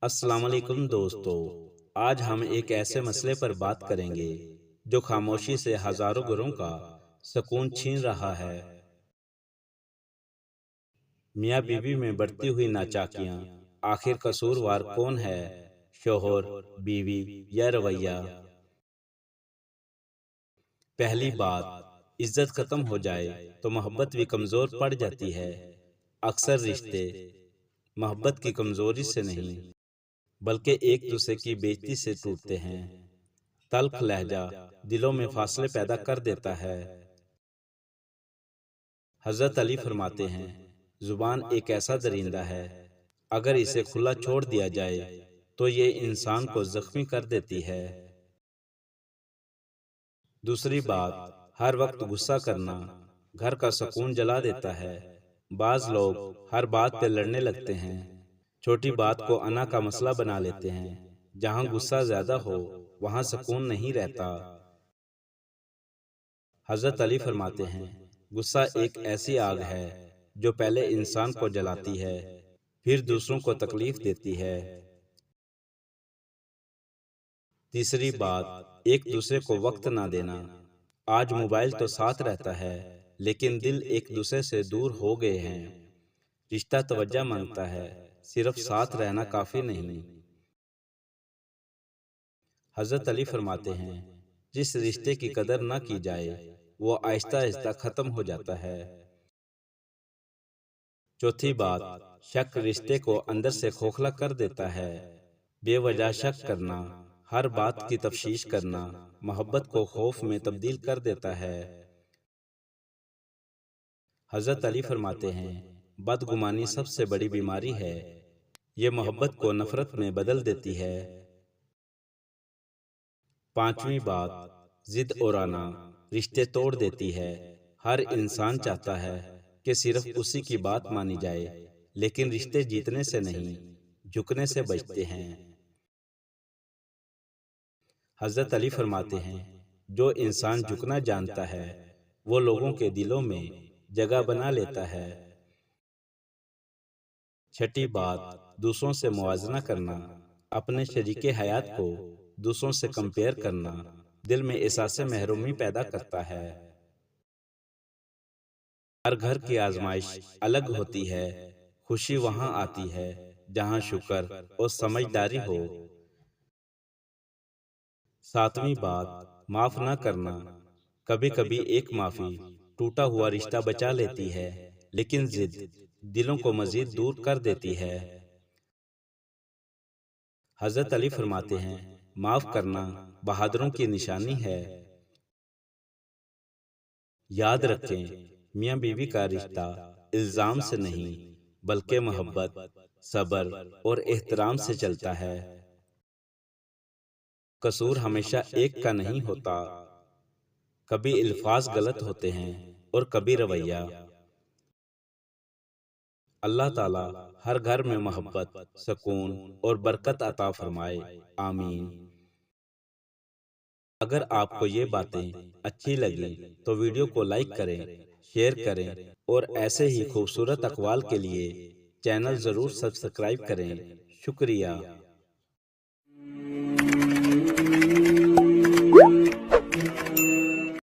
السلام علیکم دوستو، آج ہم ایک ایسے مسئلے پر بات کریں گے جو خاموشی سے ہزاروں گھروں کا سکون چھین رہا ہے۔ میاں بیوی میں بڑھتی ہوئی ناچاکیاں، آخر قصوروار کون ہے؟ شوہر، بیوی یا رویہ؟ پہلی بات، عزت ختم ہو جائے تو محبت بھی کمزور پڑ جاتی ہے۔ اکثر رشتے محبت کی کمزوری سے نہیں بلکہ ایک دوسرے کی بےعزتی سے ٹوٹتے ہیں۔ تلخ لہجہ دلوں میں فاصلے پیدا کر دیتا ہے۔ حضرت علی فرماتے ہیں، زبان ایک ایسا درندہ ہے، اگر اسے کھلا چھوڑ دیا جائے تو یہ انسان کو زخمی کر دیتی ہے۔ دوسری بات، ہر وقت غصہ کرنا گھر کا سکون جلا دیتا ہے۔ بعض لوگ ہر بات پہ لڑنے لگتے ہیں، چھوٹی بات کو انا کا مسئلہ بنا لیتے ہیں۔ جہاں غصہ زیادہ ہو وہاں سکون نہیں رہتا۔ حضرت علی فرماتے ہیں، غصہ ایک ایسی آگ ہے جو پہلے انسان کو جلاتی ہے، پھر دوسروں کو تکلیف دیتی ہے۔ تیسری بات، ایک دوسرے کو وقت نہ دینا۔ آج موبائل تو ساتھ رہتا ہے لیکن دل ایک دوسرے سے دور ہو گئے ہیں۔ رشتہ توجہ مانگتا ہے، صرف ساتھ رہنا کافی نہیں۔ حضرت علی فرماتے ہیں، جس رشتے کی قدر نہ کی جائے وہ آہستہ آہستہ ختم ہو جاتا ہے۔ چوتھی بات، شک رشتے کو اندر سے کھوکھلا کر دیتا ہے۔ بے وجہ شک کرنا، ہر بات کی تفتیش کرنا محبت کو خوف میں تبدیل کر دیتا ہے۔ حضرت علی فرماتے ہیں، بدگمانی سب سے بڑی بیماری ہے، یہ محبت کو نفرت میں بدل دیتی ہے۔ پانچویں بات، ضد اور آنا رشتے توڑ دیتی ہے۔ ہر انسان چاہتا ہے کہ صرف اسی کی بات مانی جائے، لیکن رشتے جیتنے سے نہیں، جھکنے سے بچتے ہیں۔ حضرت علی فرماتے ہیں، جو انسان جھکنا جانتا ہے وہ لوگوں کے دلوں میں جگہ بنا لیتا ہے۔ چھٹی بات، دوسروں سے موازنہ کرنا، اپنے شریک حیات کو دوسروں سے کمپیئر کرنا دل میں احساس محرومی پیدا کرتا ہے۔ ہر گھر کی آزمائش الگ ہوتی ہے، خوشی وہاں آتی ہے جہاں شکر اور سمجھداری ہو۔ ساتویں بات، معاف نہ کرنا، کبھی کبھی ایک معافی ٹوٹا ہوا رشتہ بچا لیتی ہے، لیکن ضد دلوں کو مزید دور کر دیتی ہے۔ حضرت علی فرماتے ہیں، معاف کرنا بہادروں کی نشانی ہے۔ یاد رکھیں، میاں بیوی کا رشتہ الزام سے نہیں بلکہ محبت، صبر اور احترام سے چلتا ہے۔ قصور ہمیشہ ایک کا نہیں ہوتا، کبھی الفاظ غلط ہوتے ہیں اور کبھی رویہ۔ اللہ تعالی ہر گھر میں محبت، سکون اور برکت عطا فرمائے، آمین۔ اگر آپ کو یہ باتیں اچھی لگیں تو ویڈیو کو لائک کریں، شیئر کریں اور ایسے ہی خوبصورت اقوال کے لیے چینل ضرور سبسکرائب کریں۔ شکریہ۔